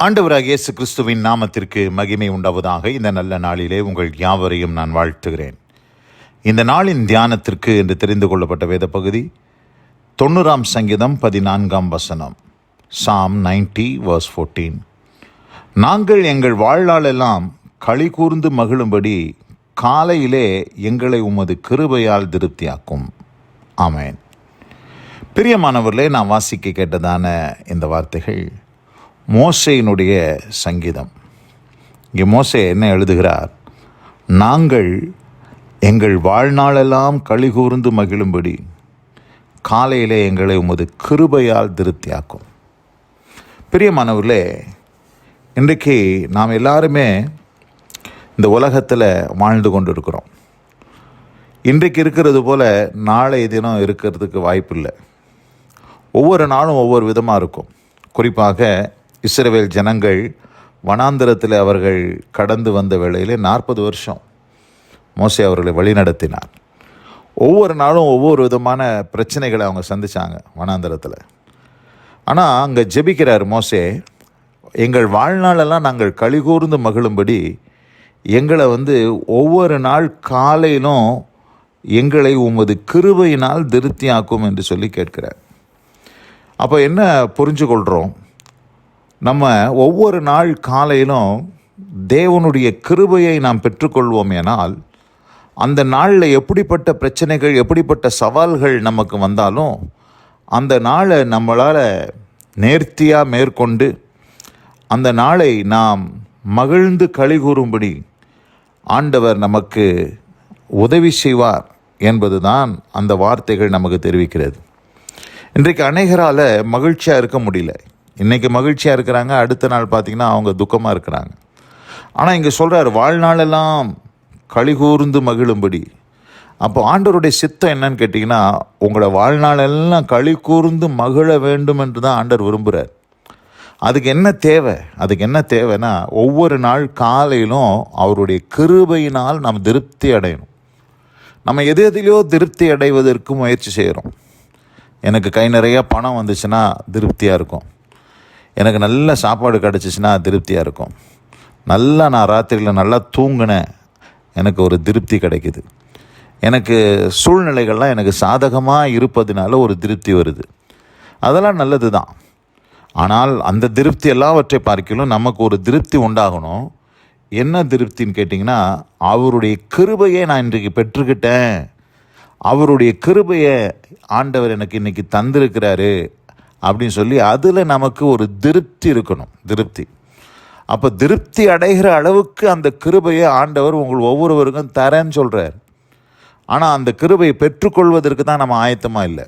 ஆண்டவராகிய இயேசு கிறிஸ்துவின் நாமத்திற்கு மகிமை உண்டாவதாக. இந்த நல்ல நாளிலே உங்கள் யாவரையும் நான் வாழ்த்துகிறேன். இந்த நாளின் தியானத்திற்கு என்று தெரிந்து கொள்ளப்பட்ட வேத பகுதி 90 சங்கீதம் 14 வசனம், Psalm 90 verse 14. நாங்கள் எங்கள் வாழ்நாளெல்லாம் களி கூர்ந்து மகிழும்படி காலையிலே எங்களை உமது கிருபையால் திருப்தியாக்கும். ஆமென். பிரியமானவர்களே, நான் வாசிக்க கேட்டதான இந்த வார்த்தைகள் மோசேயினுடைய சங்கீதம். இங்கே மோசே என்ன எழுதுகிறார்? நாங்கள் எங்கள் வாழ்நாளெல்லாம் களி கூர்ந்து மகிழும்படி காலையிலே எங்களை உமது கிருபையால் திருப்தியாக்கும். பிரியமானவர்களே, இன்றைக்கு நாம் எல்லாருமே இந்த உலகத்தில் வாழ்ந்து கொண்டு இருக்கிறோம். இன்றைக்கு இருக்கிறது போல் நாளைய தினம் இருக்கிறதுக்கு வாய்ப்பில்லை. ஒவ்வொரு நாளும் ஒவ்வொரு விதமாக இருக்கும். குறிப்பாக இஸ்ரவேல் ஜனங்கள் வனாந்திரத்தில் அவர்கள் கடந்து வந்த வேளையிலே 40 வருஷம் மோசே அவர்களை வழிநடத்தினார். ஒவ்வொரு நாளும் ஒவ்வொரு விதமான பிரச்சனைகளை அவங்க சந்தித்தாங்க வனாந்திரத்தில். ஆனால் அங்கே ஜெபிக்கிறார் மோசே, எங்கள் வாழ்நாளெல்லாம் நாங்கள் களி கூர்ந்து மகிழும்படி எங்களை ஒவ்வொரு நாள் காலையிலும் எங்களை உமது கிருபையினால் திருப்தியாக்கும் என்று சொல்லி கேட்கிறார். அப்போ என்ன புரிஞ்சு கொள்கிறோம்? நம்ம ஒவ்வொரு நாள் காலையிலும் தேவனுடைய கிருபையை நாம் பெற்றுக்கொள்வோம். ஏனால் அந்த நாளில் எப்படிப்பட்ட பிரச்சனைகள், எப்படிப்பட்ட சவால்கள் நமக்கு வந்தாலும் அந்த நாளை நம்மளால் நேர்த்தியாக மேற்கொண்டு அந்த நாளை நாம் மகிழ்ந்து களி கூறும்படி ஆண்டவர் நமக்கு உதவி செய்வார் என்பது தான் அந்த வார்த்தைகள் நமக்கு தெரிவிக்கிறது. இன்றைக்கு அநேகரால் மகிழ்ச்சியாக இருக்க முடியல. இன்றைக்கி மகிழ்ச்சியாக இருக்கிறாங்க, அடுத்த நாள் பார்த்திங்கன்னா அவங்க துக்கமாக இருக்கிறாங்க. ஆனால் இங்கே சொல்கிறார், வாழ்நாளெல்லாம் களி கூர்ந்து மகிழும்படி. அப்போ ஆண்டவருடைய சித்தம் என்னன்னு கேட்டிங்கன்னா, உங்களோட வாழ்நாளெல்லாம் களி கூர்ந்து மகிழ வேண்டும் என்று தான் ஆண்டவர் விரும்புகிறார். அதுக்கு என்ன தேவைன்னா ஒவ்வொரு நாள் காலையிலும் அவருடைய கிருபையினால் நாம் திருப்தி அடையணும். நம்ம எதிலையோ திருப்தி அடைவதற்கு முயற்சி செய்கிறோம். எனக்கு கை நிறையா பணம் வந்துச்சுன்னா திருப்தியாக இருக்கும். எனக்கு நல்ல சாப்பாடு கிடச்சிச்சின்னா திருப்தியாக இருக்கும். நான் ராத்திரியில் நல்லா தூங்கினேன், எனக்கு ஒரு திருப்தி கிடைக்குது. எனக்கு சூழ்நிலைகள்லாம் எனக்கு சாதகமாக இருப்பதுனால ஒரு திருப்தி வருது. அதெல்லாம் நல்லது தான். ஆனால் அந்த திருப்தி எல்லாவற்றை பார்க்கலும் நமக்கு ஒரு திருப்தி உண்டாகணும். என்ன திருப்தின்னு கேட்டிங்கன்னா, அவருடைய கிருபையை நான் இன்றைக்கு பெற்றுக்கிட்டேன், அவருடைய கிருபையை ஆண்டவர் எனக்கு இன்றைக்கி தந்திருக்கிறாரு அப்படின்னு சொல்லி அதில் நமக்கு ஒரு திருப்தி இருக்கணும். அப்போ திருப்தி அடைகிற அளவுக்கு அந்த கிருபையை ஆண்டவர் உங்கள் ஒவ்வொருவருக்கும் தரேன்னு சொல்கிறார். ஆனால் அந்த கிருபையை பெற்றுக்கொள்வதற்கு தான் நம்ம ஆயத்தமாக இல்லை.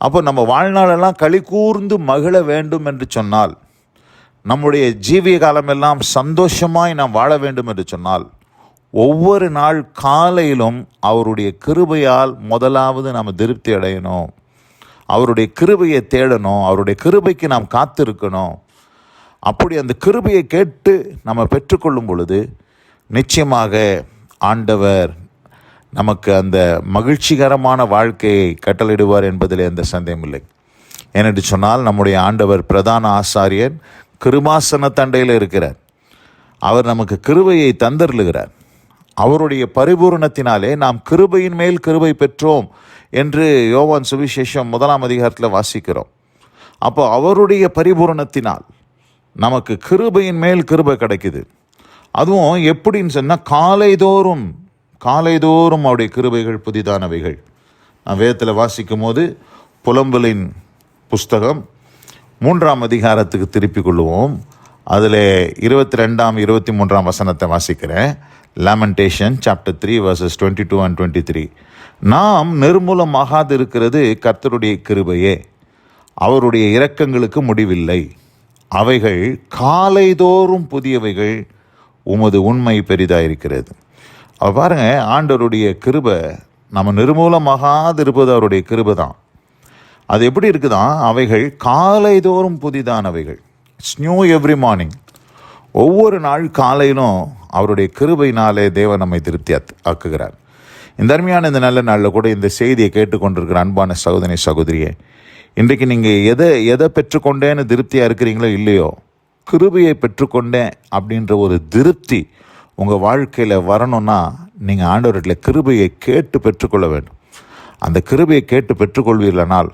அப்போ நம்ம வாழ்நாளெல்லாம் களி கூர்ந்து மகிழ வேண்டும் என்று சொன்னால், நம்முடைய ஜீவிய காலமெல்லாம் சந்தோஷமாய் நாம் வாழ வேண்டும் என்று சொன்னால், ஒவ்வொரு நாள் காலையிலும் அவருடைய கிருபையால் முதலாவது நாம் திருப்தி அடையணும். அவருடைய கிருபையை தேடணும். அவருடைய கிருபைக்கு நாம் காத்திருக்கணும். அப்படி அந்த கிருபையை கேட்டு நம்ம பெற்றுக்கொள்ளும் பொழுது நிச்சயமாக ஆண்டவர் நமக்கு அந்த மகிழ்ச்சிகரமான வாழ்க்கையை கட்டளையிடுவார் என்பதில் எந்த சந்தேகமில்லை. ஏனென்று சொன்னால், நம்முடைய ஆண்டவர் பிரதான ஆசாரியர் கிருபாசன தண்டையில் இருக்கிறார். அவர் நமக்கு கிருபையை தந்தருளுகிறார். அவருடைய பரிபூரணத்தினாலே நாம் கிருபையின் மேல் கிருபை பெற்றோம் என்று யோவான் சுவிசேஷம் 1 அதிகாரத்தில் வாசிக்கிறோம். அப்போ அவருடைய பரிபூரணத்தினால் நமக்கு கிருபையின் மேல் கிருபை கிடைக்குது. அதுவும் எப்படின்னு சொன்னால், காலைதோறும் அவருடைய கிருபைகள் புதிதானவைகள். நான் வேதத்தில் வாசிக்கும் போது புலம்பலின் புஸ்தகம் 3 அதிகாரத்துக்கு திருப்பி கொள்ளுவோம். அதில் 22, 23 வசனத்தை வாசிக்கிறேன். Lamentation chapter 3 verses 22 and 23. நாம் நிர்மூலமாகாது இருக்கிறது கர்த்தருடைய கிருபையே, அவருடைய இரக்கங்களுக்கு முடிவில்லை, அவைகள் காலைதோறும் புதியவைகள், உமது உண்மை பெரிதாயிருக்கிறது. அவ பாருங்க, ஆண்டவருடைய கிருபை நம்ம நிர்மூலமாகாது இருப்பது அவருடைய கிருபை தான். அது எப்படி இருக்குதான்? அவைகள் காலைதோறும் புதிதானவைகள். It's new every morning. ஒவ்வொரு நாள் காலையிலும் அவருடைய கிருபையினாலே தேவன் நம்மை திருப்தி ஆக்குகிறார். இந்த அருமையான இந்த நல்ல நாளில் கூட இந்த செய்தியை கேட்டுக்கொண்டிருக்கிற அன்பான சகோதரியே, இன்றைக்கு நீங்கள் எதை பெற்றுக்கொண்டேன்னு திருப்தியாக இருக்கிறீங்களோ இல்லையோ, கிருபையை பெற்றுக்கொண்டேன் அப்படின்ற ஒரு திருப்தி உங்கள் வாழ்க்கையில் வரணும்னா நீங்கள் ஆண்டவர்கிட்ட கிருபையை கேட்டு பெற்றுக்கொள்ள வேண்டும். அந்த கிருபையை கேட்டு பெற்றுக்கொள்வீர்களானால்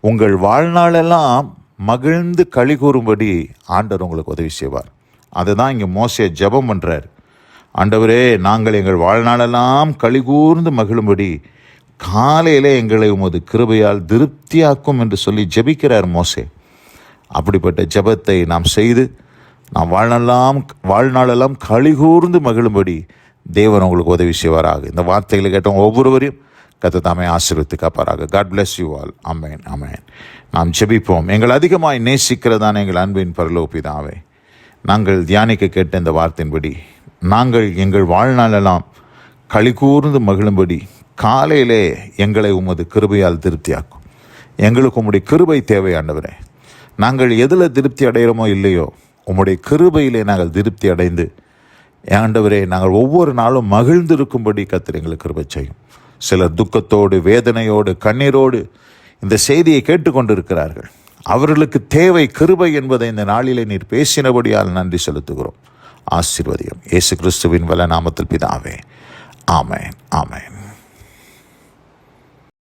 உங்கள் வாழ்நாளெல்லாம் மகிழ்ந்து களி கூறும்படி ஆண்டவர் உங்களுக்கு உதவி செய்வார். அதுதான் இங்கே மோசே ஜெபம் பண்ணுறார். ஆண்டவரே, நாங்கள் எங்கள் வாழ்நாளெல்லாம் களி கூர்ந்து மகிழும்படி காலையிலே எங்களை உமது கிருபையால் திருப்தியாக்கும் என்று சொல்லி ஜெபிக்கிறார் மோசே. அப்படிப்பட்ட ஜெபத்தை நாம் செய்து நாம் வாழ்நாளெல்லாம் களி கூர்ந்து மகிழும்படி தேவன் உங்களுக்கு உதவி செய்வாராக. இந்த வார்த்தைகளை கேட்டவங்க ஒவ்வொருவரையும் கர்த்தர் தாமே ஆசீர்வதித்து காப்பாராக. God bless you all. ஆமென், ஆமென். நாம் ஜெபிப்போம். எங்கள் அதிகமாய் நேசிக்கிறதான எங்கள் அன்பின் பரலோக பிதாவே, நாங்கள் தியானிக்க கேட்ட இந்த வார்த்தையின்படி நாங்கள் எங்கள் வாழ்நாளெல்லாம் களி கூர்ந்து மகிழும்படி காலையிலே எங்களை உமது கிருபையால் திருப்தியாக்கும். எங்களுக்கு உம்முடைய கிருபை தேவை ஆண்டவரே. நாங்கள் எதில் திருப்தி அடைகிறோமோ இல்லையோ, உம்முடைய கிருபையிலே நாங்கள் திருப்தி அடைந்து ஆண்டவரே நாங்கள் ஒவ்வொரு நாளும் மகிழ்ந்திருக்கும்படி கர்த்தர் எங்களுக்கு கிருபை செய்யும். சிலர் துக்கத்தோடு, வேதனையோடு, கண்ணீரோடு இந்த செய்தியை கேட்டுக்கொண்டிருக்கிறார்கள். அவர்களுக்கு தேவை கிருபை என்பதை இந்த நாளிலே நீர் பேசினபடியால் நன்றி செலுத்துகிறோம். ஆசீர்வதியும். இயேசு கிறிஸ்துவின் வல்ல நாமத்தில் பிதாவே. ஆமென், ஆமென்.